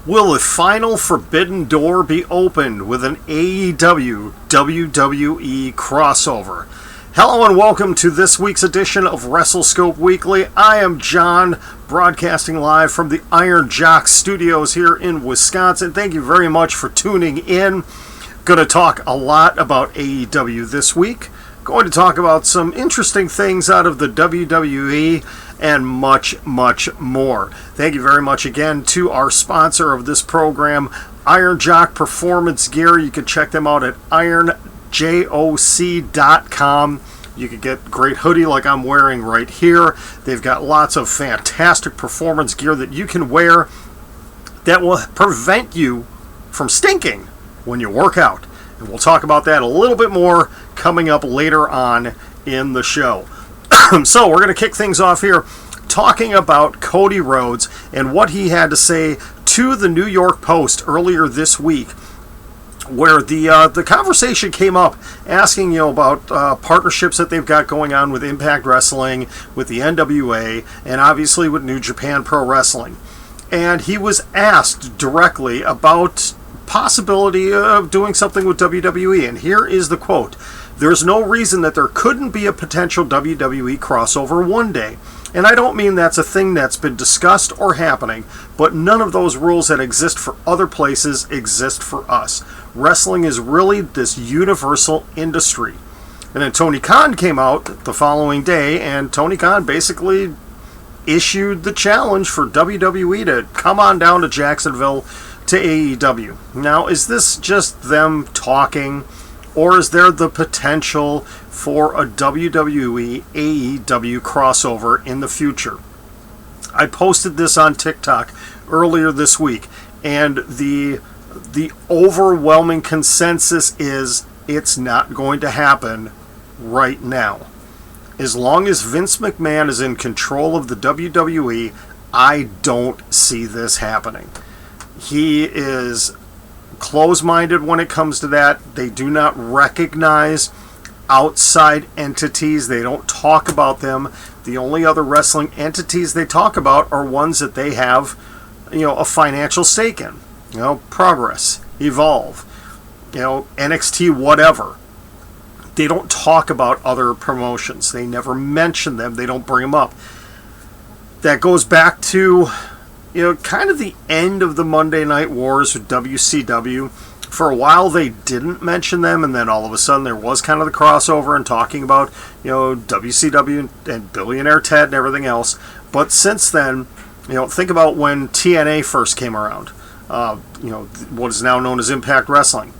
Will the final forbidden door be opened with an AEW WWE crossover? Hello and welcome to this week's edition of WrestleScope Weekly. I am John, broadcasting live from the Iron Jock Studios here in Wisconsin. Thank you very much for tuning in. Going to talk a lot about AEW this week. Going to talk about some interesting things out of the WWE and much, much more. Thank you very much again to our sponsor of this program, Iron Jock Performance Gear. You can check them out at ironjoc.com. You can get a great hoodie like I'm wearing right here. They've got lots of fantastic performance gear that you can wear that will prevent you from stinking when you work out. And we'll talk about that a little bit more coming up later on in the show. So we're going to kick things off here talking about Cody Rhodes and what he had to say to the New York Post earlier this week, where the conversation came up asking about partnerships that they've got going on with Impact Wrestling, with the NWA, and obviously with New Japan Pro Wrestling. And he was asked directly about possibility of doing something with WWE, and here is the quote: "There's no reason that there couldn't be a potential WWE crossover one day. And I don't mean that's a thing that's been discussed or happening, but none of those rules that exist for other places exist for us. Wrestling is really this universal industry." And then Tony Khan came out the following day, and Tony Khan basically issued the challenge for WWE to come on down to Jacksonville to AEW. Now, is this just them talking, or is there the potential for a WWE AEW crossover in the future? I posted this on TikTok earlier this week, and the overwhelming consensus is it's not going to happen right now. As long as Vince McMahon is in control of the WWE, I don't see this happening. He is close-minded when it comes to that. They do not recognize outside entities. They don't talk about them. The only other wrestling entities they talk about are ones that they have, a financial stake in. Progress, Evolve, NXT, whatever. They don't talk about other promotions. They never mention them. They don't bring them up. That goes back to kind of the end of the Monday Night Wars with WCW. For a while they didn't mention them, and then all of a sudden there was kind of the crossover and talking about, WCW and Billionaire Ted and everything else. But since then, think about when TNA first came around, what is now known as Impact Wrestling.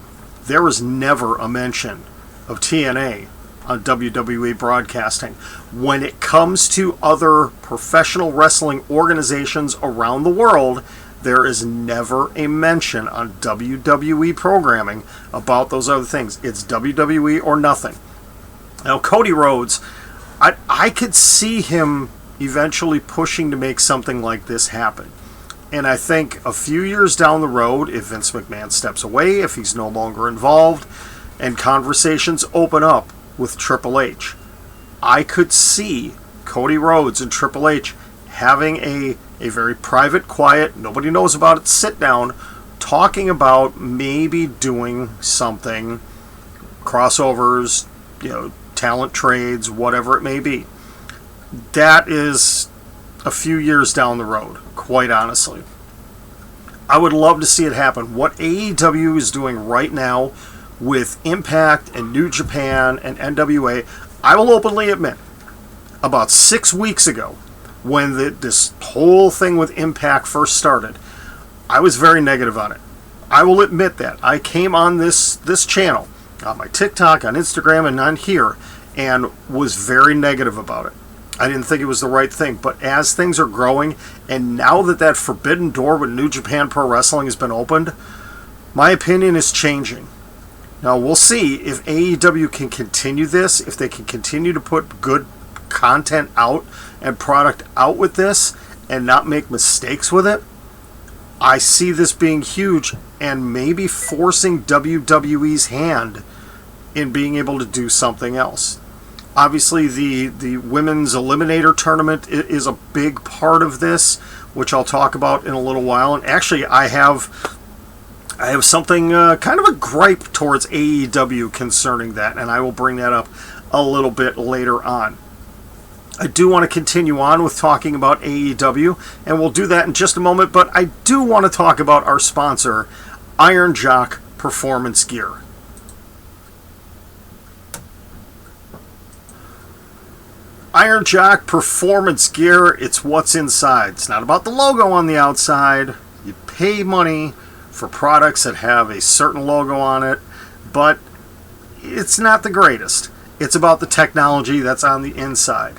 There was never a mention of TNA on WWE broadcasting. When it comes to other professional wrestling organizations around the world, there is never a mention on WWE programming about those other things. It's WWE or nothing. Now, Cody Rhodes, I could see him eventually pushing to make something like this happen. And I think a few years down the road, if Vince McMahon steps away, if he's no longer involved, and conversations open up with Triple H, I could see Cody Rhodes and Triple H having a very private, quiet, nobody knows about it, sit down, talking about maybe doing something, crossovers, talent trades, whatever it may be. That is a few years down the road, quite honestly. I would love to see it happen. What AEW is doing right now with Impact and New Japan and NWA, I will openly admit, about 6 weeks ago, when this whole thing with Impact first started, I was very negative on it. I will admit that. I came on this channel, on my TikTok, on Instagram, and on here, and was very negative about it. I didn't think it was the right thing. But as things are growing, and now that forbidden door with New Japan Pro Wrestling has been opened, my opinion is changing. Now, we'll see if AEW can continue this, if they can continue to put good content out and product out with this and not make mistakes with it. I see this being huge and maybe forcing WWE's hand in being able to do something else. Obviously, the women's eliminator tournament is a big part of this, which I'll talk about in a little while. And actually, I have something kind of a gripe towards AEW concerning that, and I will bring that up a little bit later on. I do want to continue on with talking about AEW, and we'll do that in just a moment, but I do want to talk about our sponsor, Iron Jock Performance Gear. Iron Jock Performance Gear, it's what's inside. It's not about the logo on the outside. You pay money for products that have a certain logo on it, but it's not the greatest. It's about the technology that's on the inside.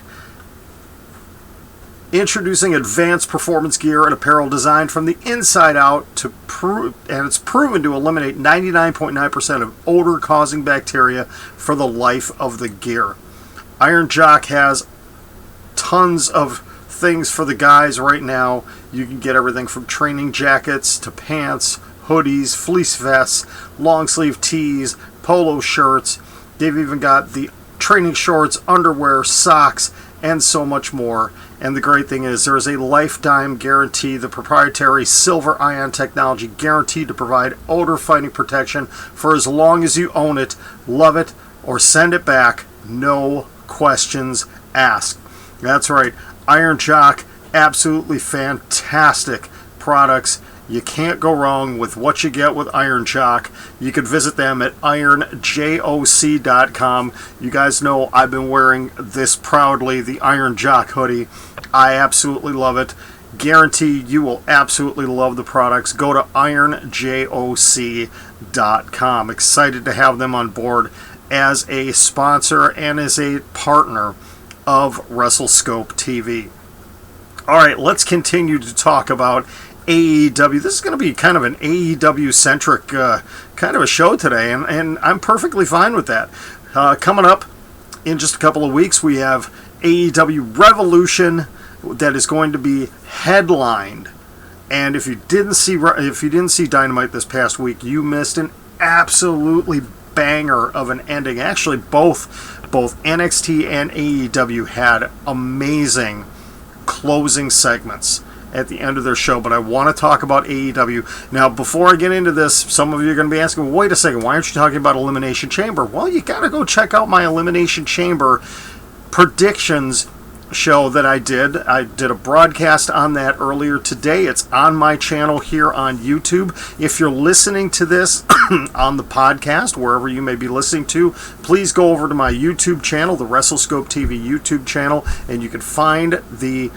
Introducing advanced performance gear and apparel designed from the inside out and it's proven to eliminate 99.9% of odor-causing bacteria for the life of the gear. Iron Jock has tons of things for the guys right now. You can get everything from training jackets to pants, hoodies, fleece vests, long sleeve tees, polo shirts. They've even got the training shorts, underwear, socks, and so much more. And the great thing is there is a lifetime guarantee, the proprietary silver ion technology guaranteed to provide odor fighting protection for as long as you own it, love it, or send it back. No questions asked. That's right. Iron Jock, absolutely fantastic products. You can't go wrong with what you get with Iron Jock. You could visit them at ironjoc.com. You guys know I've been wearing this proudly, the Iron Jock hoodie. I absolutely love it. Guarantee you will absolutely love the products. Go to ironjoc.com. Excited to have them on board as a sponsor and as a partner of WrestleScope TV. All right, let's continue to talk about AEW. This is going to be kind of an AEW-centric kind of a show today, and I'm perfectly fine with that. Coming up in just a couple of weeks, we have AEW Revolution that is going to be headlined. And if you didn't see Dynamite this past week, you missed an absolutely banger of an ending. Actually, both NXT and AEW had amazing closing segments at the end of their show, but I want to talk about AEW. Now, before I get into this, some of you are going to be asking, well, wait a second, why aren't you talking about Elimination Chamber? Well, you got to go check out my Elimination Chamber predictions show that I did. I did a broadcast on that earlier today. It's on my channel here on YouTube. If you're listening to this on the podcast, wherever you may be listening to, please go over to my YouTube channel, the WrestleScope TV YouTube channel, and you can find the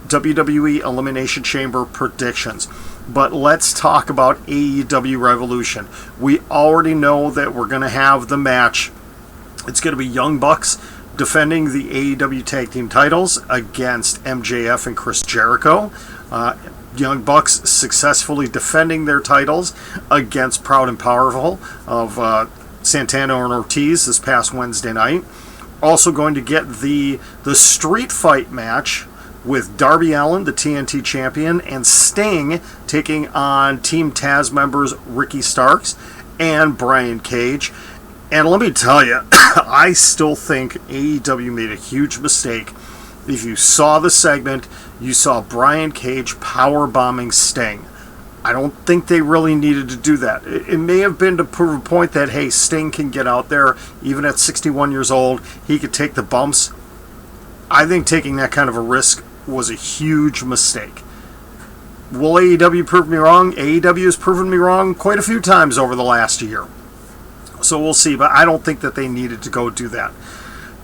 WWE Elimination Chamber predictions. But let's talk about AEW Revolution. We already know that we're going to have the match. It's going to be Young Bucks defending the AEW Tag Team titles against MJF and Chris Jericho. Young Bucks successfully defending their titles against Proud and Powerful of Santana and Ortiz this past Wednesday night. Also going to get the street fight match with Darby Allin, the TNT champion, and Sting taking on Team Taz members Ricky Starks and Brian Cage. And let me tell you, I still think AEW made a huge mistake. If you saw the segment, you saw Brian Cage powerbombing Sting. I don't think they really needed to do that. It may have been to prove a point that, hey, Sting can get out there, even at 61 years old, he could take the bumps. I think taking that kind of a risk was a huge mistake. Will AEW prove me wrong? AEW has proven me wrong quite a few times over the last year. So we'll see, but I don't think that they needed to go do that.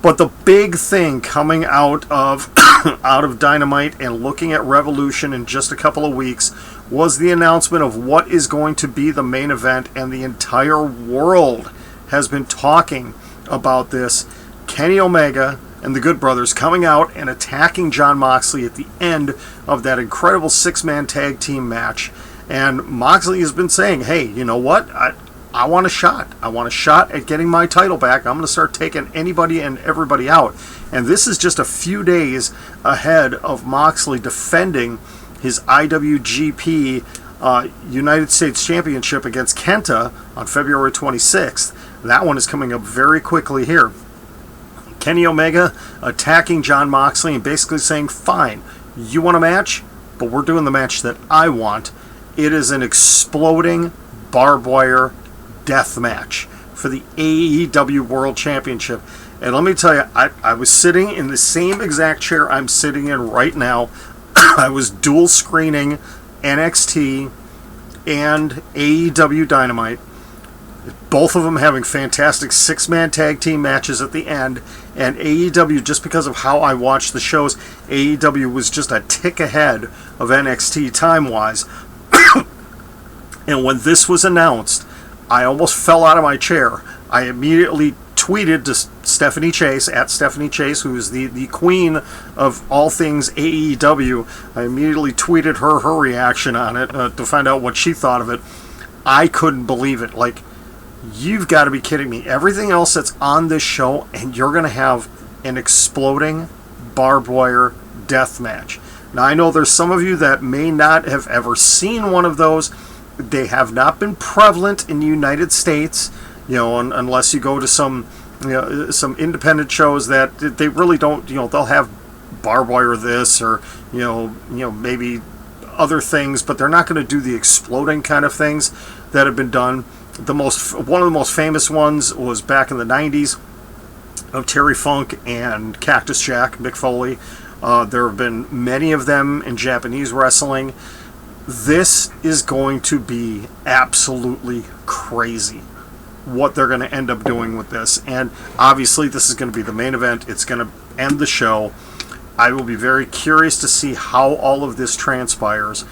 But the big thing coming out of Dynamite and looking at Revolution in just a couple of weeks was the announcement of what is going to be the main event, and the entire world has been talking about this. Kenny Omega and the Good Brothers coming out and attacking Jon Moxley at the end of that incredible six-man tag team match. And Moxley has been saying, hey, you know what? I want a shot. I want a shot at getting my title back. I'm going to start taking anybody and everybody out. And this is just a few days ahead of Moxley defending his IWGP United States Championship against Kenta on February 26th. That one is coming up very quickly here. Kenny Omega attacking Jon Moxley and basically saying, fine, you want a match? but we're doing the match that I want. It is an exploding barbed wire death match for the AEW World Championship. And let me tell you, I was sitting in the same exact chair I'm sitting in right now. I was dual screening NXT and AEW Dynamite. Both of them having fantastic six-man tag team matches at the end. And AEW, just because of how I watched the shows, AEW was just a tick ahead of NXT time-wise. And when this was announced, I almost fell out of my chair. I immediately tweeted to Stephanie Chase, at Stephanie Chase, who is the queen of all things AEW. I immediately tweeted her reaction on it to find out what she thought of it. I couldn't believe it. Like, you've got to be kidding me. Everything else that's on this show, and you're going to have an exploding barbed wire death match. Now, I know there's some of you that may not have ever seen one of those. They have not been prevalent in the United States, unless you go to some independent shows that they really don't, they'll have barbed wire this or, maybe other things, but they're not going to do the exploding kind of things that have been done. One of the most famous ones was back in the 90s of Terry Funk and Cactus Jack, Mick Foley. There have been many of them in Japanese wrestling. This is going to be absolutely crazy what they're going to end up doing with this. And obviously this is going to be the main event. It's going to end the show. I will be very curious to see how all of this transpires.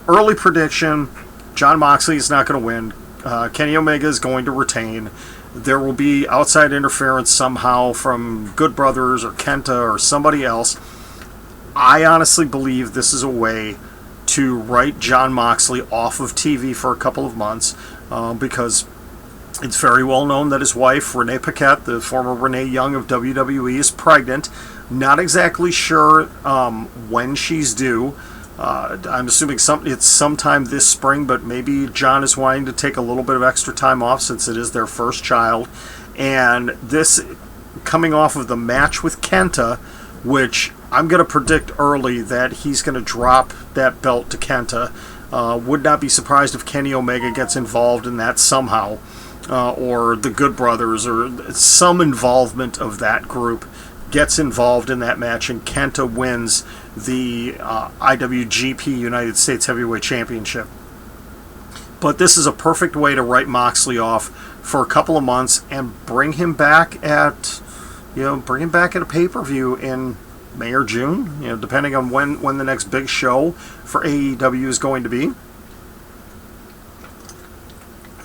Early prediction, Jon Moxley is not going to win. Kenny Omega is going to retain. There will be outside interference somehow from Good Brothers or Kenta or somebody else. I honestly believe this is a way to write Jon Moxley off of TV for a couple of months because it's very well known that his wife, Renee Paquette, the former Renee Young of WWE, is pregnant. Not exactly sure when she's due. I'm assuming it's sometime this spring, but maybe Jon is wanting to take a little bit of extra time off since it is their first child. And this coming off of the match with Kenta, which I'm going to predict early that he's going to drop that belt to Kenta. Would not be surprised if Kenny Omega gets involved in that somehow, or the Good Brothers, or some involvement of that group gets involved in that match, and Kenta wins the IWGP United States Heavyweight Championship. But this is a perfect way to write Moxley off for a couple of months and bring him back at a pay-per-view in May or June, depending on when the next big show for AEW is going to be.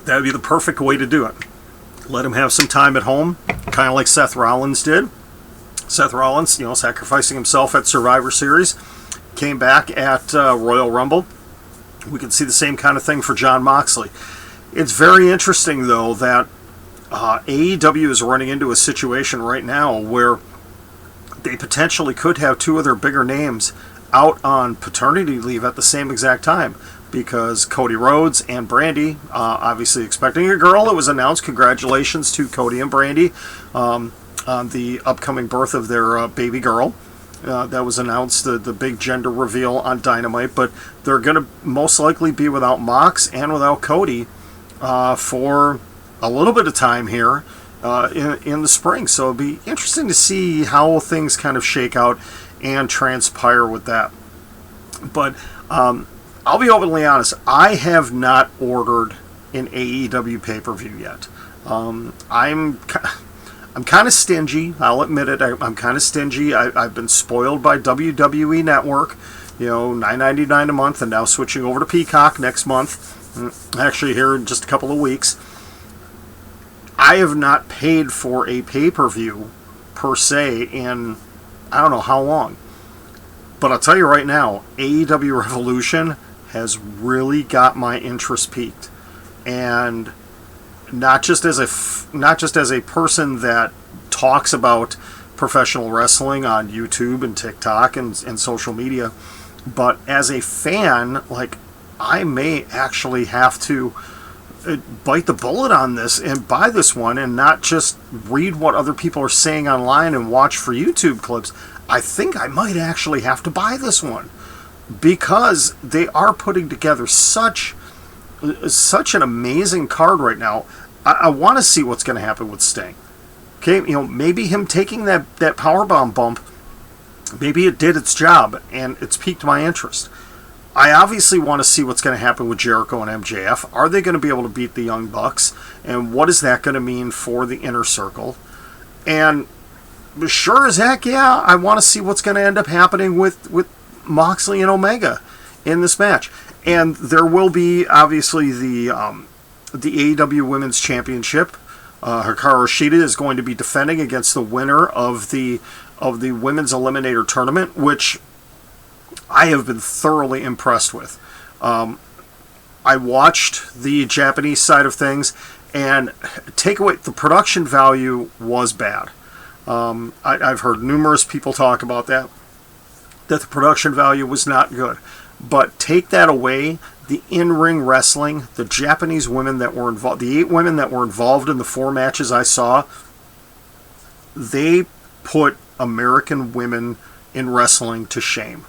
That would be the perfect way to do it. Let him have some time at home, kind of like Seth Rollins did. Seth Rollins, sacrificing himself at Survivor Series, came back at Royal Rumble. We can see the same kind of thing for Jon Moxley. It's very interesting, though, that AEW is running into a situation right now where they potentially could have two of their bigger names out on paternity leave at the same exact time, because Cody Rhodes and Brandi, obviously expecting a girl. It was announced. Congratulations to Cody and Brandi on the upcoming birth of their baby girl. That was announced, the big gender reveal on Dynamite, but they're going to most likely be without Mox and without Cody for a little bit of time here in the spring. So it'll be interesting to see how things kind of shake out and transpire with that. But I'll be openly honest, I have not ordered an AEW pay-per-view yet. I'm kind of stingy. I'll admit it. I'm kind of stingy. I've been spoiled by WWE Network, $9.99 a month, and now switching over to Peacock next month. Actually, here in just a couple of weeks. I have not paid for a pay-per-view per se in I don't know how long. But I'll tell you right now, AEW Revolution has really got my interest piqued, and not just as a person that talks about professional wrestling on YouTube and TikTok and social media, but as a fan, like, I may actually have to bite the bullet on this and buy this one and not just read what other people are saying online and watch for YouTube clips. I think I might actually have to buy this one because they are putting together such an amazing card right now. I want to see what's going to happen with Sting. Okay, maybe him taking that powerbomb bump, maybe it did its job and it's piqued my interest. I obviously want to see what's going to happen with Jericho and MJF. Are they going to be able to beat the Young Bucks? And what is that going to mean for the Inner Circle? And sure as heck, yeah, I want to see what's going to end up happening with Moxley and Omega in this match. And there will be, obviously, the AEW Women's Championship. Hikaru Shida is going to be defending against the winner of the Women's Eliminator Tournament, which I have been thoroughly impressed with. I watched the Japanese side of things, and the production value was bad. I've heard numerous people talk about that the production value was not good. But take that away, the in-ring wrestling, the Japanese women that were involved, the 8 women that were involved in the 4 matches I saw, they put American women in wrestling to shame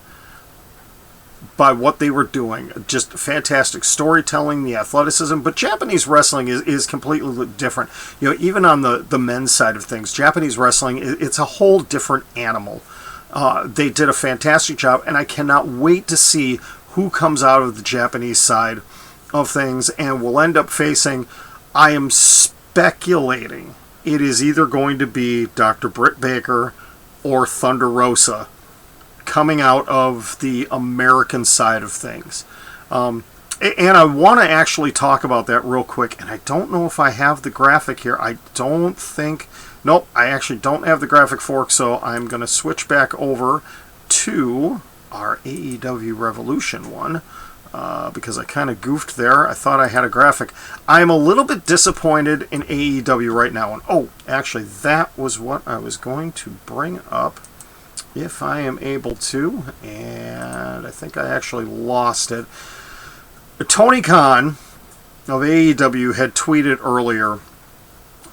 by what they were doing. Just fantastic storytelling, the athleticism, but Japanese wrestling is completely different. Even on the men's side of things, Japanese wrestling, it's a whole different animal. They did a fantastic job, and I cannot wait to see who comes out of the Japanese side of things and will end up facing. I am speculating it is either going to be Dr. Britt Baker or ThunderRosa coming out of the American side of things. And I want to actually talk about that real quick, and I don't know if I have the graphic here. Nope, I actually don't have the graphic for it, so I'm going to switch back over to our AEW Revolution one, because I kind of goofed there. I thought I had a graphic. I'm a little bit disappointed in AEW right now. And actually, that was what I was going to bring up, if I am able to, and I think I actually lost it. Tony Khan of AEW had tweeted earlier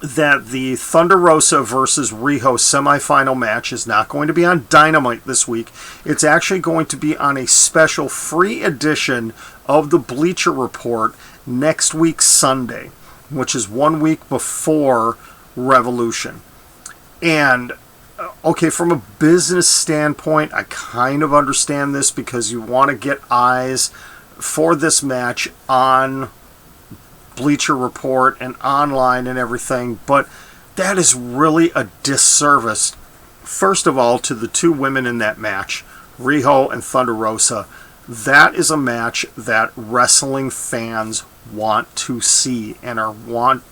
that the Thunder Rosa versus Riho semifinal match is not going to be on Dynamite this week. It's actually going to be on a special free edition of the Bleacher Report next week Sunday, which is 1 week before Revolution. And okay, from a business standpoint, I kind of understand this because you want to get eyes for this match on Bleacher Report and online and everything, but that is really a disservice, first of all, to the 2 women in that match, Riho and Thunder Rosa. That is a match that wrestling fans want to see and are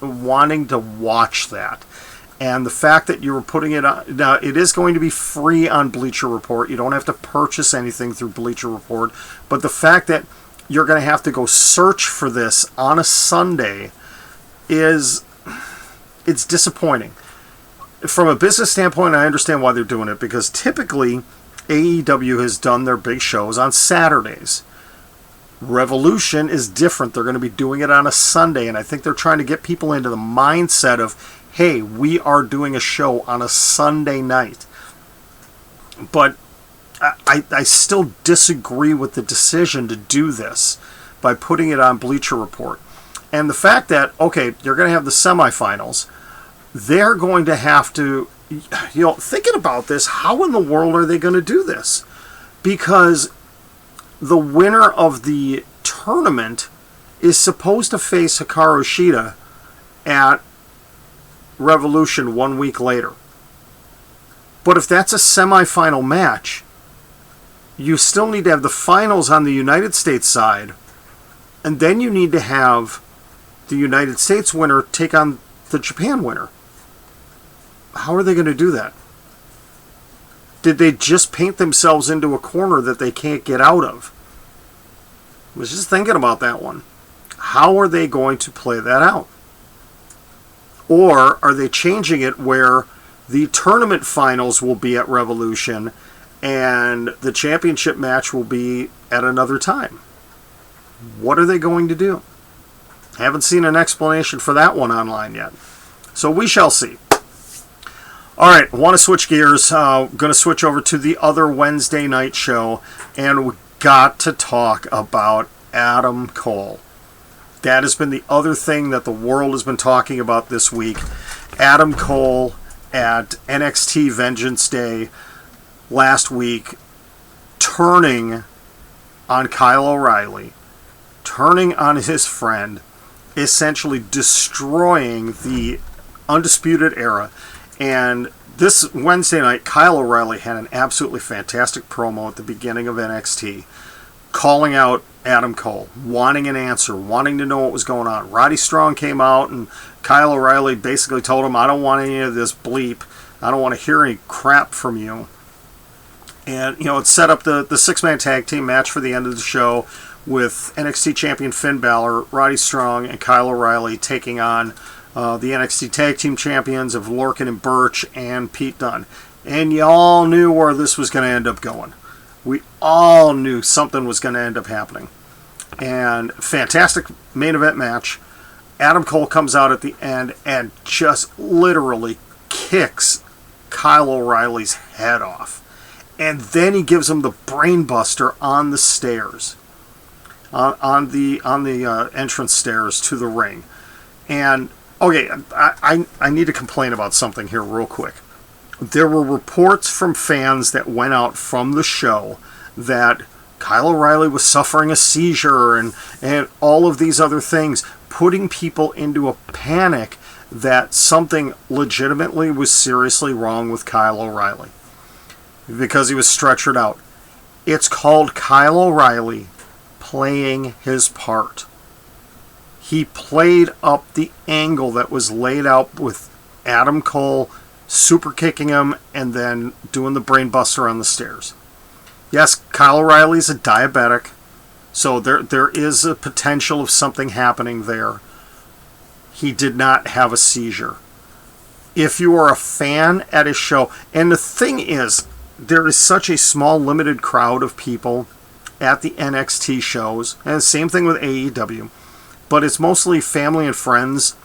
wanting to watch that. And the fact that you were putting it on, now it is going to be free on Bleacher Report. You don't have to purchase anything through Bleacher Report, but the fact that you're going to have to go search for this on a Sunday it's disappointing. From a business standpoint, I understand why they're doing it, because typically AEW has done their big shows on Saturdays. Revolution is different. They're going to be doing it on a Sunday, and I think they're trying to get people into the mindset of, hey, we are doing a show on a Sunday night. But I still disagree with the decision to do this by putting it on Bleacher Report. And the fact that, okay, you're going to have the semifinals, they're going to have to, thinking about this, how in the world are they going to do this? Because the winner of the tournament is supposed to face Hikaru Shida at Revolution 1 week later. But if that's a semifinal match, you still need to have the finals on the United States side, and then you need to have the United States winner take on the Japan winner. How are they going to do that? Did they just paint themselves into a corner that they can't get out of? I was just thinking about that one. How are they going to play that out? Or are they changing it where the tournament finals will be at Revolution and the championship match will be at another time? What are they going to do? Haven't seen an explanation for that one online yet. So we shall see. All right, I want to switch gears. Going to switch over to the other Wednesday night show. And we got to talk about Adam Cole. That has been the other thing that the world has been talking about this week. Adam Cole at NXT Vengeance Day last week, turning on Kyle O'Reilly, turning on his friend, essentially destroying the Undisputed Era. And this Wednesday night, Kyle O'Reilly had an absolutely fantastic promo at the beginning of NXT, calling out Adam Cole, wanting an answer, wanting to know what was going on. Roddy Strong came out, and Kyle O'Reilly basically told him, I don't want any of this bleep. I don't want to hear any crap from you. And, it set up the six-man tag team match for the end of the show with NXT champion Finn Balor, Roddy Strong, and Kyle O'Reilly taking on the NXT tag team champions of Lorcan and Burch and Pete Dunne. And you all knew where this was going to end up going. We all knew something was going to end up happening. And fantastic main event match. Adam Cole comes out at the end and just literally kicks Kyle O'Reilly's head off. And then he gives him the brainbuster on the stairs, on the entrance stairs to the ring. And okay, I need to complain about something here real quick. There were reports from fans that went out from the show that Kyle O'Reilly was suffering a seizure and all of these other things, putting people into a panic that something legitimately was seriously wrong with Kyle O'Reilly because he was stretchered out. It's called Kyle O'Reilly playing his part. He played up the angle that was laid out with Adam Cole super kicking him and then doing the brainbuster on the stairs. Yes, Kyle O'Reilly's a diabetic, so there is a potential of something happening there. He did not have a seizure. If you are a fan at his show, and the thing is, there is such a small limited crowd of people at the NXT shows, and same thing with AEW, but it's mostly family and friends,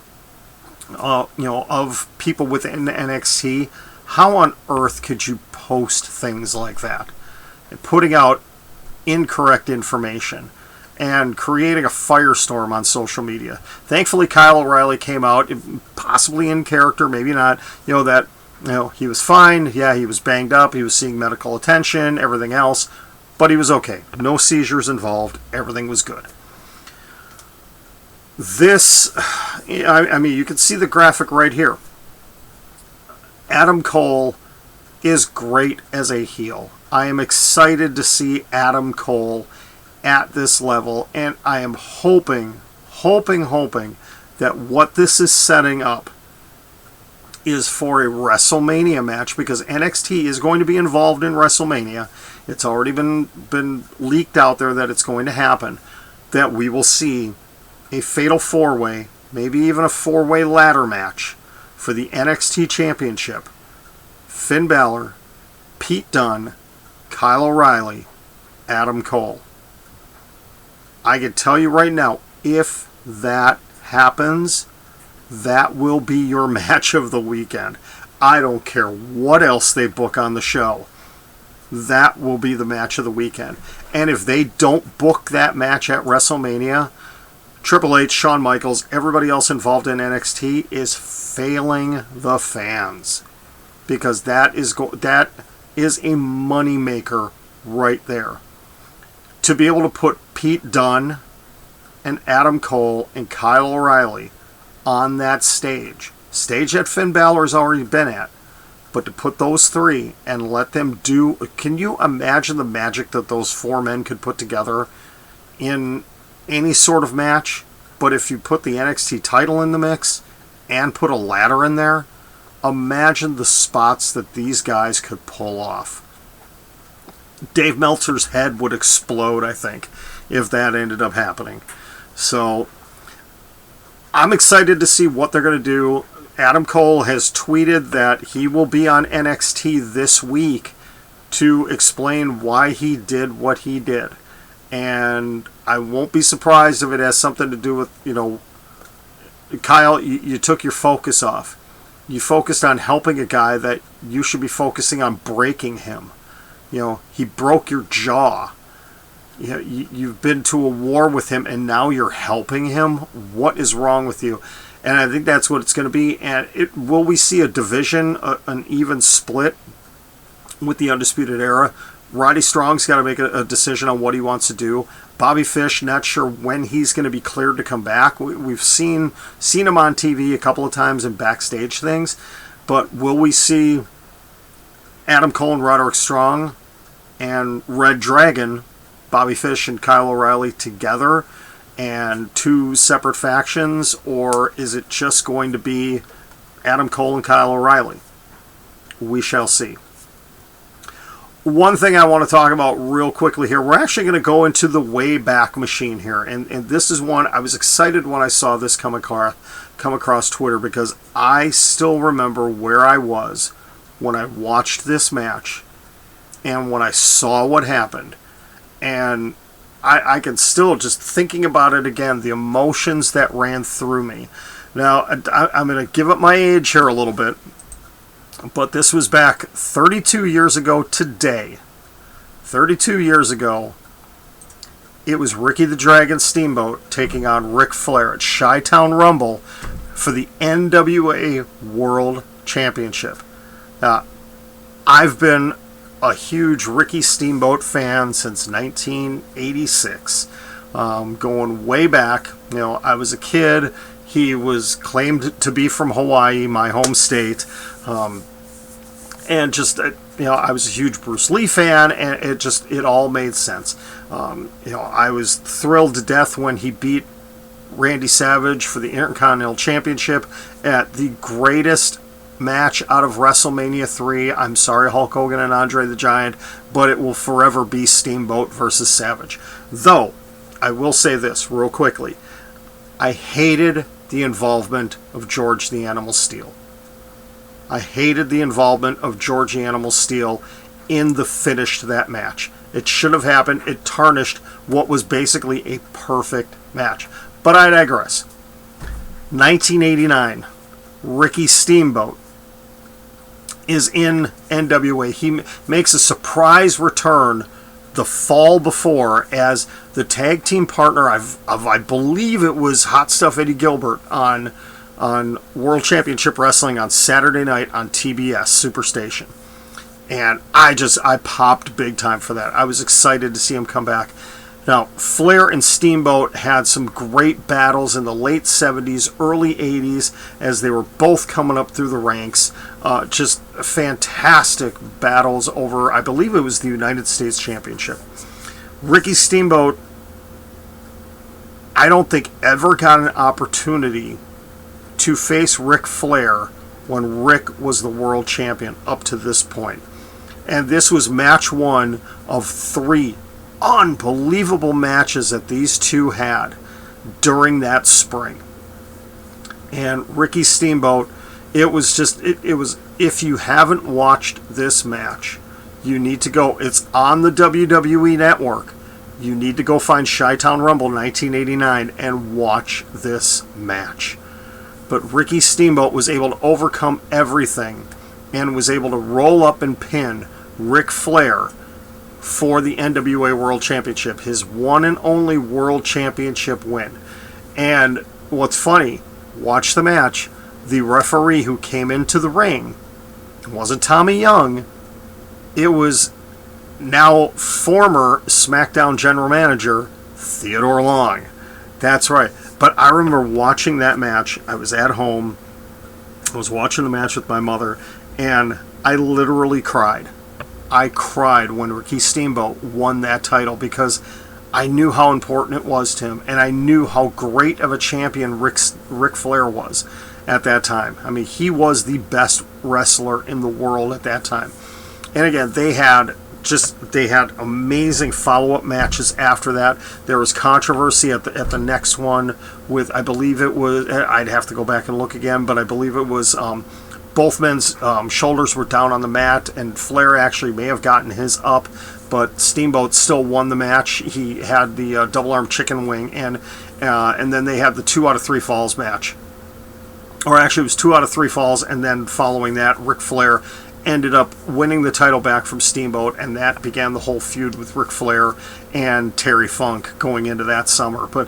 of people within NXT. How on earth could you post things like that? Putting out incorrect information and creating a firestorm on social media. Thankfully, Kyle O'Reilly came out, possibly in character, maybe not, he was fine. Yeah, he was banged up. He was seeking medical attention, everything else, but he was okay. No seizures involved. Everything was good. This, you can see the graphic right here. Adam Cole is great as a heel. I am excited to see Adam Cole at this level, and I am hoping that what this is setting up is for a WrestleMania match, because NXT is going to be involved in WrestleMania. It's already been leaked out there that it's going to happen, that we will see a fatal four-way, maybe even a four-way ladder match for the NXT Championship. Finn Balor, Pete Dunne, Kyle O'Reilly, Adam Cole. I can tell you right now, if that happens, that will be your match of the weekend. I don't care what else they book on the show. That will be the match of the weekend. And if they don't book that match at WrestleMania, Triple H, Shawn Michaels, everybody else involved in NXT is failing the fans. Because that is a money maker right there. To be able to put Pete Dunne and Adam Cole and Kyle O'Reilly on that stage that Finn Balor's already been at, but to put those three and let them do, can you imagine the magic that those four men could put together in any sort of match? But if you put the NXT title in the mix and put a ladder in there, imagine the spots that these guys could pull off. Dave Meltzer's head would explode, I think, if that ended up happening. So, I'm excited to see what they're going to do. Adam Cole has tweeted that he will be on NXT this week to explain why he did what he did. And I won't be surprised if it has something to do with, Kyle, you took your focus off. You focused on helping a guy that you should be focusing on breaking him. He broke your jaw. You've been to a war with him, and now you're helping him. What is wrong with you? And I think that's what it's going to be. And will we see a division, an even split with the Undisputed Era? Roddy Strong's got to make a decision on what he wants to do. Bobby Fish, not sure when he's going to be cleared to come back. We've seen him on TV a couple of times in backstage things. But will we see Adam Cole and Roderick Strong and Red Dragon, Bobby Fish and Kyle O'Reilly together and two separate factions? Or is it just going to be Adam Cole and Kyle O'Reilly? We shall see. One thing I want to talk about real quickly here, we're actually going to go into the Wayback Machine here. And this is one, I was excited when I saw this come across Twitter, because I still remember where I was when I watched this match and when I saw what happened. And I can still, just thinking about it again, the emotions that ran through me. Now, I'm going to give up my age here a little bit, but this was back 32 years ago today. 32 years ago, it was Ricky the Dragon Steamboat taking on Ric Flair at Chi-Town Rumble for the NWA World Championship. I've been a huge Ricky Steamboat fan since 1986. Going way back, I was a kid. He was claimed to be from Hawaii, my home state. And just, I was a huge Bruce Lee fan, and it all made sense. I was thrilled to death when he beat Randy Savage for the Intercontinental Championship at the greatest match out of WrestleMania 3. I'm sorry, Hulk Hogan and Andre the Giant, but it will forever be Steamboat versus Savage. Though, I will say this real quickly. I hated the involvement of George the Animal Steele. I hated the involvement of George the Animal Steele in the finish to that match. It should have happened. It tarnished what was basically a perfect match. But I digress. 1989, Ricky Steamboat is in NWA. He makes a surprise return the fall before as the tag team partner of I believe it was Hot Stuff Eddie Gilbert on World Championship Wrestling on Saturday night on TBS Superstation. And I popped big time for that. I was excited to see him come back. Now, Flair and Steamboat had some great battles in the late 70s, early 80s, as they were both coming up through the ranks. Just fantastic battles over, I believe it was the United States Championship. Ricky Steamboat, I don't think ever got an opportunity to face Ric Flair when Rick was the world champion up to this point. And this was match one of 3 unbelievable matches that these two had during that spring. And Ricky Steamboat, it was, if you haven't watched this match, you need to go. It's on the WWE Network. You need to go find Chi-Town Rumble 1989 and watch this match. But Ricky Steamboat was able to overcome everything and was able to roll up and pin Ric Flair for the NWA World Championship, his one and only World Championship win. And what's funny, watch the match, the referee who came into the ring wasn't Tommy Young, it was now former SmackDown General Manager Theodore Long. That's right. But I remember watching that match. I was at home, I was watching the match with my mother, and I literally cried. I cried when Ricky Steamboat won that title because I knew how important it was to him, and I knew how great of a champion Ric Flair was at that time. I mean, he was the best wrestler in the world at that time. And again, they had amazing follow-up matches after that. There was controversy at the next one with, I believe it was, I'd have to go back and look again, but I believe it was both men's shoulders were down on the mat, and Flair actually may have gotten his up, but Steamboat still won the match. He had the double arm chicken wing, and then they had the 2 out of 3 falls match. Or actually, it was 2 out of 3 falls, and then following that, Ric Flair ended up winning the title back from Steamboat, and that began the whole feud with Ric Flair and Terry Funk going into that summer. But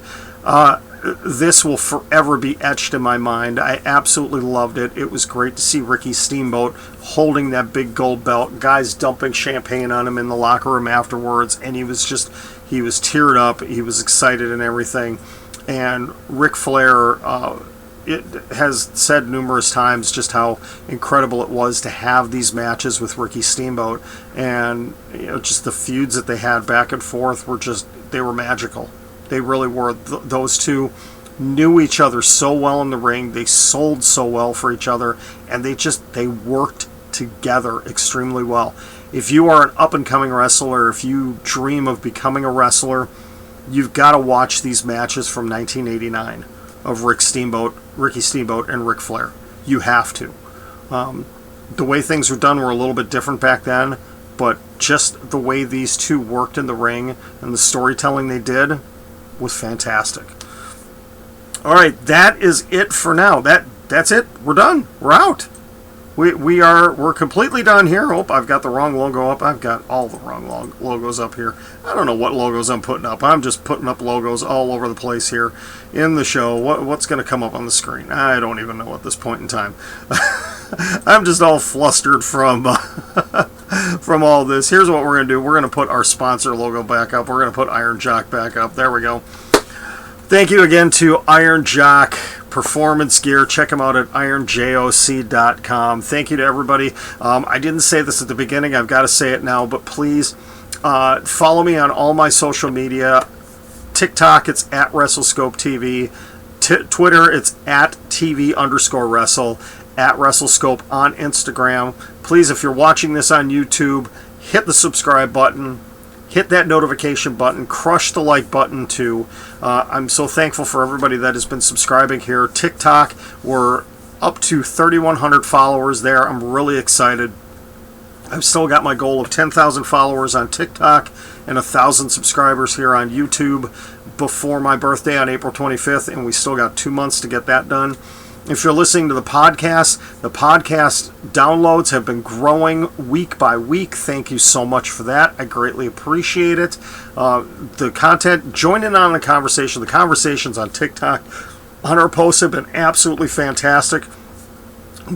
this will forever be etched in my mind. I absolutely loved it. It was great to see Ricky Steamboat holding that big gold belt, guys dumping champagne on him in the locker room afterwards, and he was teared up, he was excited and everything. And Ric Flair it has said numerous times just how incredible it was to have these matches with Ricky Steamboat, and just the feuds that they had back and forth they were magical. They really were. Those two knew each other so well in the ring. They sold so well for each other, and they worked together extremely well. If you are an up-and-coming wrestler, if you dream of becoming a wrestler, you've got to watch these matches from 1989 of Ricky Steamboat, and Ric Flair. You have to. The way things were done were a little bit different back then, but just the way these two worked in the ring and the storytelling they did was fantastic. All right, that is it for now. That's it. We're done. We're out. We're completely done here. Oh, I've got the wrong logo up. I've got all the wrong logos up here. I don't know what logos I'm putting up. I'm just putting up logos all over the place here in the show. What's going to come up on the screen? I don't even know at this point in time. I'm just all flustered from all this. Here's what we're going to do. We're going to put our sponsor logo back up. We're going to put Iron Jock back up. There we go. Thank you again to Iron Jock Performance Gear. Check them out at ironjoc.com. Thank you to everybody. I didn't say this at the beginning. I've got to say it now, but please follow me on all my social media. TikTok, it's at WrestleScope TV. Twitter, it's at TV_Wrestle. At WrestleScope on Instagram. Please, if you're watching this on YouTube, hit the subscribe button. Hit that notification button. Crush the like button too. I'm so thankful for everybody that has been subscribing here. TikTok, we're up to 3,100 followers there. I'm really excited. I've still got my goal of 10,000 followers on TikTok and 1,000 subscribers here on YouTube before my birthday on April 25th, and we still got 2 months to get that done. If you're listening to the podcast downloads have been growing week by week. Thank you so much for that. I greatly appreciate it. The content, join in on the conversation. The conversations on TikTok on our posts have been absolutely fantastic.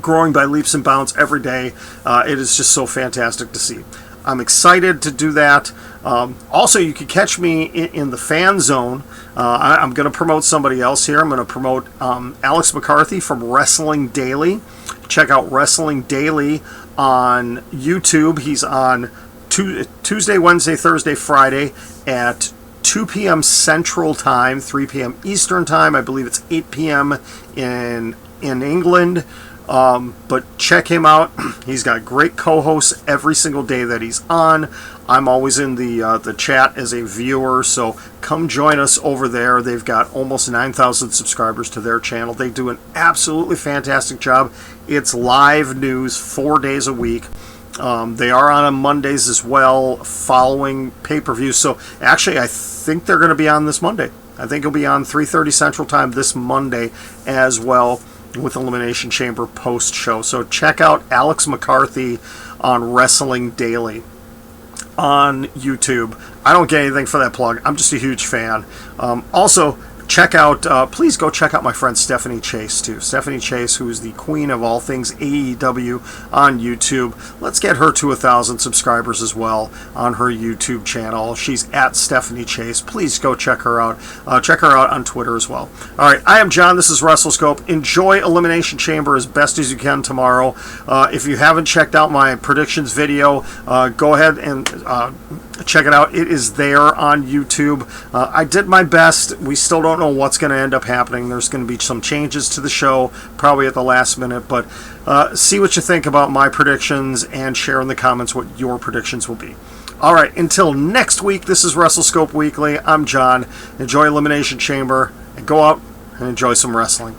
Growing by leaps and bounds every day. It is just so fantastic to see. I'm excited to do that. Also, you can catch me in the fan zone. I'm going to promote somebody else here. I'm going to promote Alex McCarthy from Wrestling Daily. Check out Wrestling Daily on YouTube. He's on Tuesday, Wednesday, Thursday, Friday at 2 p.m. Central Time, 3 p.m. Eastern Time. I believe it's 8 p.m. in England. But check him out. He's got great co-hosts every single day that he's on. I'm always in the chat as a viewer, so come join us over there. They've got almost 9,000 subscribers to their channel. They do an absolutely fantastic job. It's live news 4 days a week. They are on Mondays as well, following pay-per-view. So actually, I think they're going to be on this Monday. I think it'll be on 3:30 Central Time this Monday as well, with Elimination Chamber post show. So check out Alex McCarthy on Wrestling Daily on YouTube. I don't get anything for that plug. I'm just a huge fan. Also, please go check out my friend Stephanie Chase too. Stephanie Chase, who is the queen of all things AEW on YouTube. Let's get her to 1,000 subscribers as well on her YouTube channel. She's at Stephanie Chase. Please go check her out. Check her out on Twitter as well. All right, I am John. This is WrestleScope. Enjoy Elimination Chamber as best as you can tomorrow. If you haven't checked out my predictions video, go ahead and check it out. It is there on YouTube. I did my best. We still don't know what's going to end up happening. There's going to be some changes to the show, probably at the last minute, but see what you think about my predictions and share in the comments what your predictions will be. All right, until next week, this is WrestleScope Weekly. I'm John. Enjoy Elimination Chamber, and go out and enjoy some wrestling.